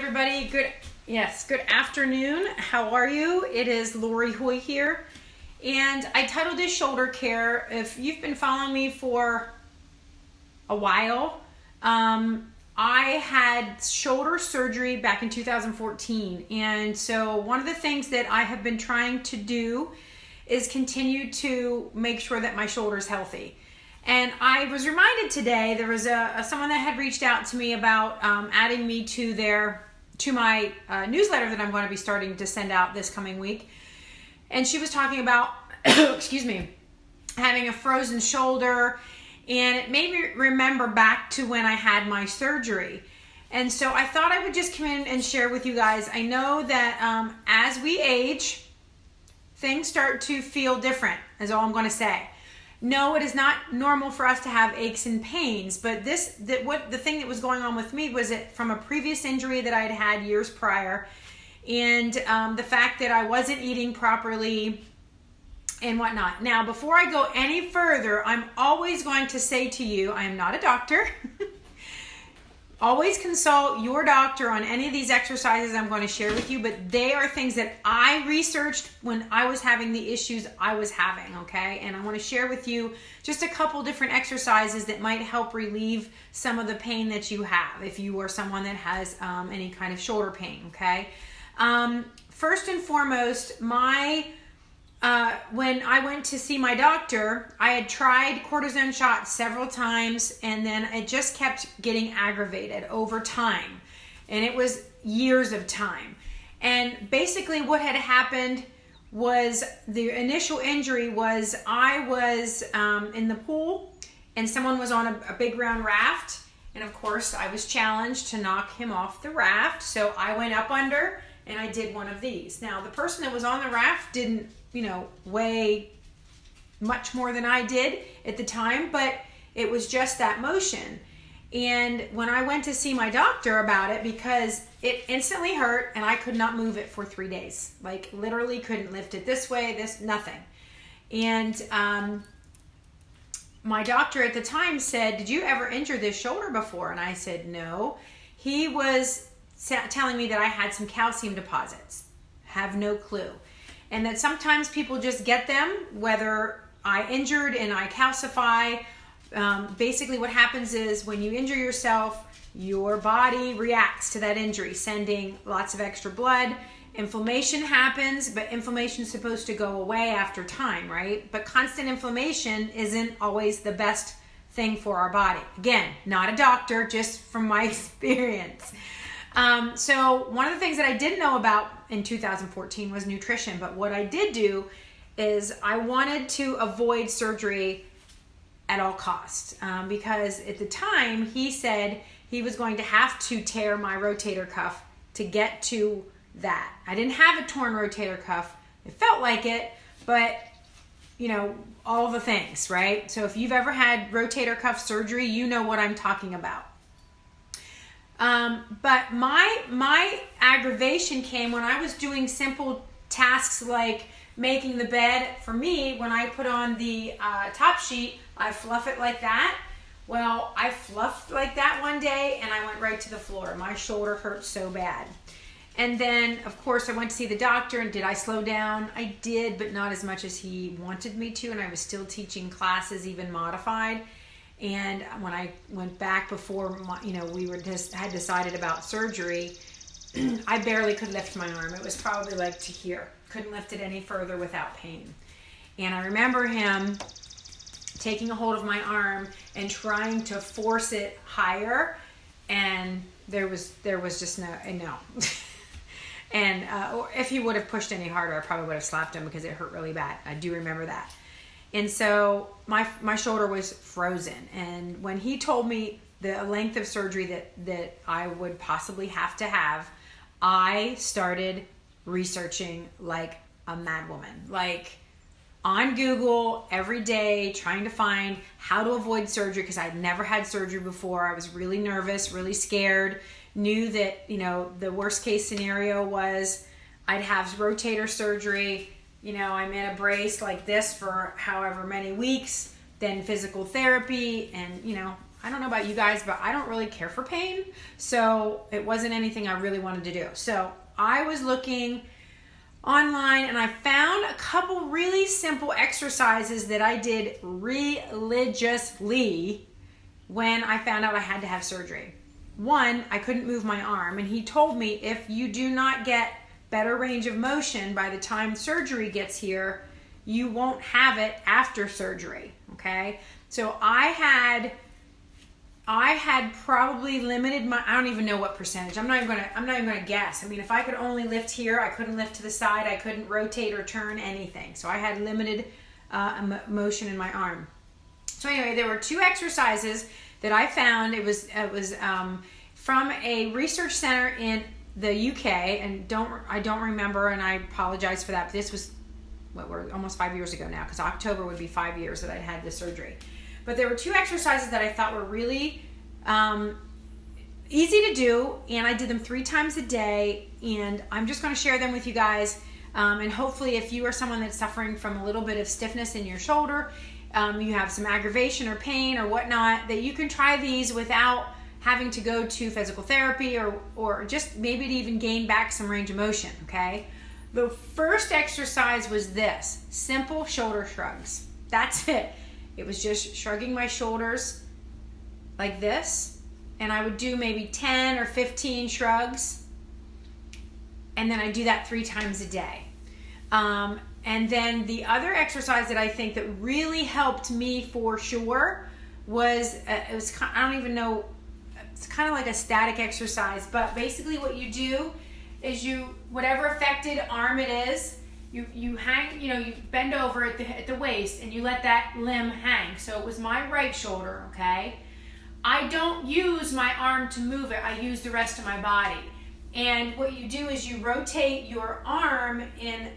everybody. Good afternoon. How are you? It is Lori Hoy here, and I titled this Shoulder Care. If you've been following me for a while, I had shoulder surgery back in 2014, and so one of the things that I have been trying to do is continue to make sure that my shoulder is healthy. And I was reminded today, there was someone that had reached out to me about adding me to my newsletter that I'm going to be starting to send out this coming week. And she was talking about, excuse me, having a frozen shoulder. And it made me remember back to when I had my surgery. And so I thought I would just come in and share with you guys. I know that as we age, things start to feel different, is all I'm going to say. No, it is not normal for us to have aches and pains, but the thing that was going on with me was it from a previous injury that I had had years prior, and the fact that I wasn't eating properly and whatnot. Now, before I go any further, I'm always going to say to you, I am not a doctor. Always consult your doctor on any of these exercises I'm going to share with you, but they are things that I researched when I was having the issues I was having, okay? And I want to share with you just a couple different exercises that might help relieve some of the pain that you have if you are someone that has any kind of shoulder pain, okay? First and foremost, when I went to see my doctor, I had tried cortisone shots several times, and then it just kept getting aggravated over time. And it was years of time. And basically what had happened was the initial injury was I was in the pool, and someone was on a big round raft. And of course, I was challenged to knock him off the raft. So I went up under, and I did one of these. Now, the person that was on the raft didn't weigh much more than I did at the time, but it was just that motion. And when I went to see my doctor about it, because it instantly hurt and I could not move it for 3 days, like literally couldn't lift it this way, nothing. And my doctor at the time said, "Did you ever injure this shoulder before?" And I said, "No." He was telling me that I had some calcium deposits. Have no clue. And that sometimes people just get them, whether I injured and I calcify. Basically what happens is when you injure yourself, your body reacts to that injury, sending lots of extra blood. Inflammation happens, but inflammation is supposed to go away after time, right? But constant inflammation isn't always the best thing for our body. Again, not a doctor, just from my experience. So one of the things that I didn't know about in 2014 was nutrition, but what I did do is I wanted to avoid surgery at all costs, because at the time he said he was going to have to tear my rotator cuff to get to that. I didn't have a torn rotator cuff. It felt like it, but all the things, right? So if you've ever had rotator cuff surgery, you know what I'm talking about. But my aggravation came when I was doing simple tasks like making the bed. For me, when I put on the top sheet, I fluff it like that. Well, I fluffed like that one day and I went right to the floor. My shoulder hurt so bad. And then, of course, I went to see the doctor, and did I slow down? I did, but not as much as he wanted me to, and I was still teaching classes, even modified. And when I went back before, had decided about surgery, I barely could lift my arm. It was probably like to here. Couldn't lift it any further without pain. And I remember him taking a hold of my arm and trying to force it higher, and there was just no. And if he would have pushed any harder, I probably would have slapped him because it hurt really bad. I do remember that. And so my shoulder was frozen. And when he told me the length of surgery that I would possibly have to have, I started researching like a madwoman. Like on Google every day, trying to find how to avoid surgery because I'd never had surgery before. I was really nervous, really scared, knew that, the worst case scenario was I'd have rotator surgery. I'm in a brace like this for however many weeks, then physical therapy, and I don't know about you guys, but I don't really care for pain. So it wasn't anything I really wanted to do. So I was looking online and I found a couple really simple exercises that I did religiously when I found out I had to have surgery. One, I couldn't move my arm, and he told me if you do not get better range of motion by the time surgery gets here, you won't have it after surgery, okay? So I had probably limited my, I don't even know what percentage. I'm not even gonna guess. I mean, if I could only lift here, I couldn't lift to the side, I couldn't rotate or turn anything. So I had limited motion in my arm. So anyway, there were 2 exercises that I found. It was from a research center in the UK, and I don't remember, and I apologize for that. But this was we're almost 5 years ago now, because October would be 5 years that I'd had the surgery. But there were 2 exercises that I thought were really easy to do, and I did them 3 times a day, and I'm just going to share them with you guys. And hopefully, if you are someone that's suffering from a little bit of stiffness in your shoulder, you have some aggravation or pain or whatnot, that you can try these without having to go to physical therapy or just maybe to even gain back some range of motion, okay? The first exercise was this, simple shoulder shrugs. That's it. It was just shrugging my shoulders like this, and I would do maybe 10 or 15 shrugs, and then I do that 3 times a day. And then the other exercise that I think that really helped me for sure was, I don't even know, it's kind of like a static exercise, but basically what you do is whatever affected arm it is, you hang, you bend over at the waist and you let that limb hang. So it was my right shoulder, okay? I don't use my arm to move it, I use the rest of my body. And what you do is you rotate your arm in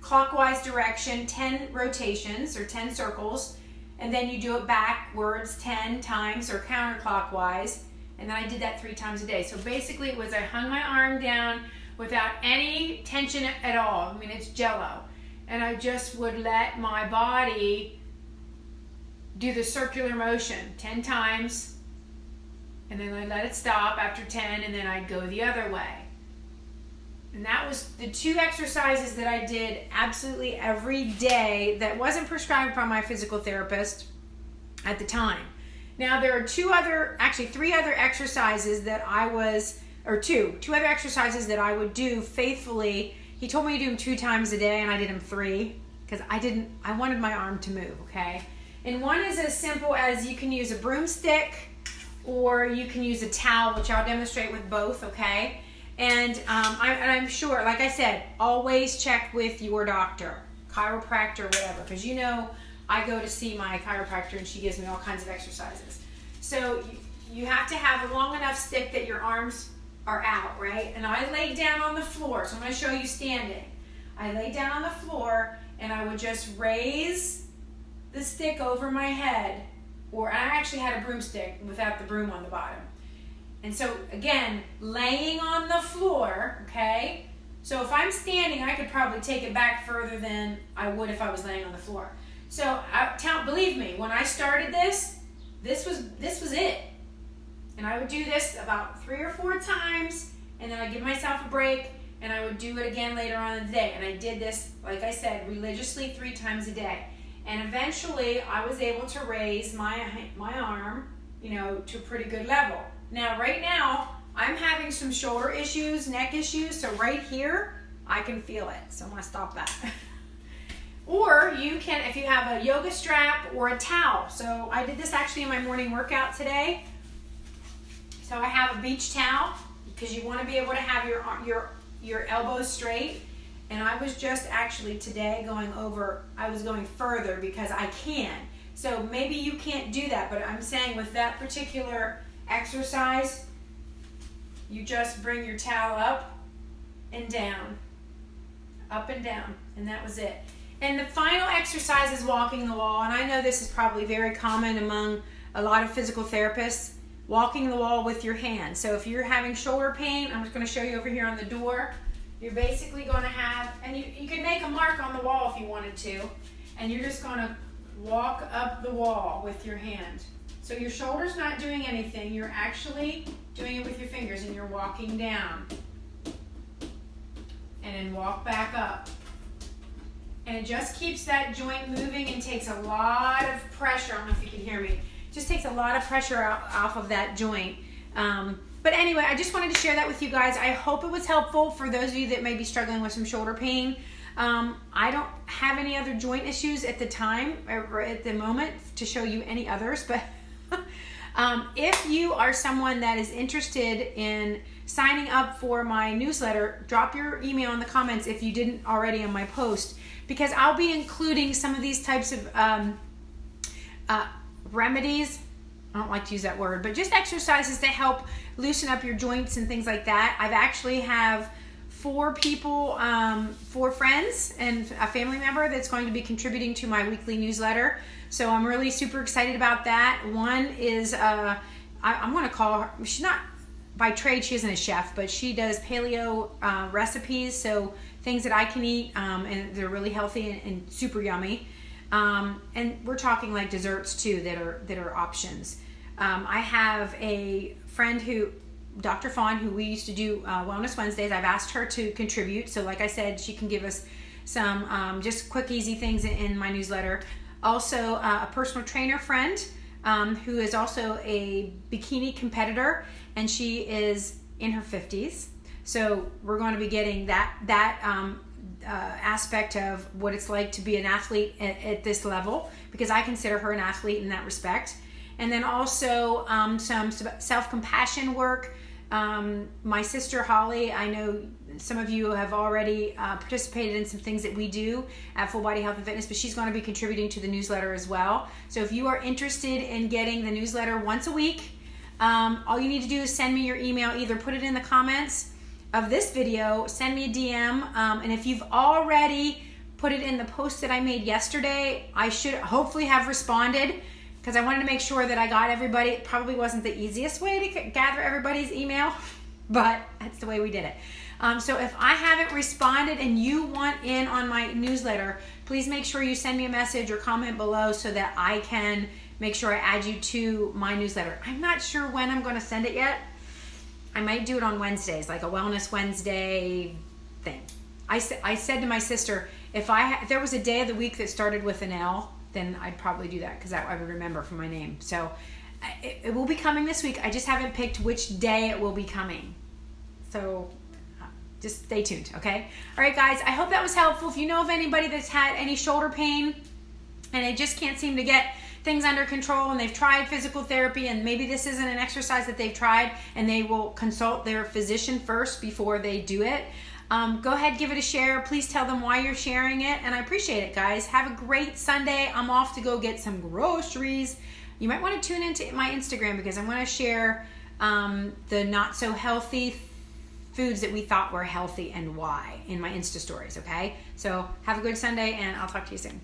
clockwise direction, 10 rotations or 10 circles, and then you do it backwards 10 times or counterclockwise, and then I did that 3 times a day. So basically it was I hung my arm down without any tension at all. I mean, it's jello. And I just would let my body do the circular motion 10 times, and then I let it stop after 10, and then I'd go the other way. And that was the 2 exercises that I did absolutely every day that wasn't prescribed by my physical therapist at the time. Now there are 3 other exercises that two other exercises that I would do faithfully. He told me to do them 2 times a day, and I did them 3 because I wanted my arm to move, okay? And one is as simple as you can use a broomstick or you can use a towel, which I'll demonstrate with both, okay? And I'm sure, like I said, always check with your doctor, chiropractor, whatever, because I go to see my chiropractor and she gives me all kinds of exercises. So you have to have a long enough stick that your arms are out, right? And I laid down on the floor, so I'm going to show you standing. I laid down on the floor and I would just raise the stick over my head, I actually had a broomstick without the broom on the bottom. And so again, laying on the floor, okay? So if I'm standing, I could probably take it back further than I would if I was laying on the floor. So believe me, when I started this was it. And I would do this about 3 or 4 times, and then I'd give myself a break, and I would do it again later on in the day. And I did this, like I said, religiously 3 times a day. And eventually I was able to raise my arm, to a pretty good level. Now, right now, I'm having some shoulder issues, neck issues, so right here, I can feel it. So I'm gonna stop that. Or you can, if you have a yoga strap or a towel. So I did this actually in my morning workout today. So I have a beach towel because you want to be able to have your elbows straight. And I was just actually today I was going further because I can. So maybe you can't do that, but I'm saying with that particular exercise, you just bring your towel up and down, and that was it. And the final exercise is walking the wall, and I know this is probably very common among a lot of physical therapists, walking the wall with your hands. So if you're having shoulder pain, I'm just going to show you over here on the door. You're basically going to have, and you can make a mark on the wall if you wanted to, and you're just going to walk up the wall with your hand. So your shoulder's not doing anything. You're actually doing it with your fingers, and you're walking down. And then walk back up. And it just keeps that joint moving and takes a lot of pressure. I don't know if you can hear me. Just takes a lot of pressure off of that joint. But anyway, I just wanted to share that with you guys. I hope it was helpful for those of you that may be struggling with some shoulder pain. I don't have any other joint issues at the time, or at the moment, to show you any others. But if you are someone that is interested in signing up for my newsletter, drop your email in the comments if you didn't already on my post, because I'll be including some of these types of remedies. I don't like to use that word, but just exercises to help loosen up your joints and things like that. I've actually have 4 people, 4 friends and a family member that's going to be contributing to my weekly newsletter. So I'm really super excited about that. One is, I'm going to call her, she's not, by trade, she isn't a chef, but she does paleo recipes. So things that I can eat, and they're really healthy and super yummy. And we're talking like desserts too that are options. I have a friend who, Dr. Fawn, who we used to do Wellness Wednesdays. I've asked her to contribute. So like I said, she can give us some just quick, easy things in my newsletter. Also, a personal trainer friend who is also a bikini competitor, and she is in her 50s. So we're going to be getting that aspect of what it's like to be an athlete at this level, because I consider her an athlete in that respect. And then also some self-compassion work. My sister Holly, I know some of you have already participated in some things that we do at Full Body Health and Fitness, but she's going to be contributing to the newsletter as well. So if you are interested in getting the newsletter once a week, all you need to do is send me your email. Either put it in the comments of this video, send me a DM, and if you've already put it in the post that I made yesterday, I should hopefully have responded, because I wanted to make sure that I got everybody. It probably wasn't the easiest way to gather everybody's email, but that's the way we did it. So if I haven't responded and you want in on my newsletter, please make sure you send me a message or comment below so that I can make sure I add you to my newsletter. I'm not sure when I'm going to send it yet. I might do it on Wednesdays, like a Wellness Wednesday thing. I said to my sister, if there was a day of the week that started with an L, then I'd probably do that, because I would remember from my name. So it will be coming this week. I just haven't picked which day it will be coming. So just stay tuned, okay? All right, guys, I hope that was helpful. If you know of anybody that's had any shoulder pain and they just can't seem to get things under control, and they've tried physical therapy, and maybe this isn't an exercise that they've tried, and they will consult their physician first before they do it, go ahead, give it a share. Please tell them why you're sharing it, and I appreciate it, guys. Have a great Sunday. I'm off to go get some groceries. You might want to tune into my Instagram, because I'm going to share the not so healthy foods that we thought were healthy and why in my Insta stories, okay? So have a good Sunday, and I'll talk to you soon.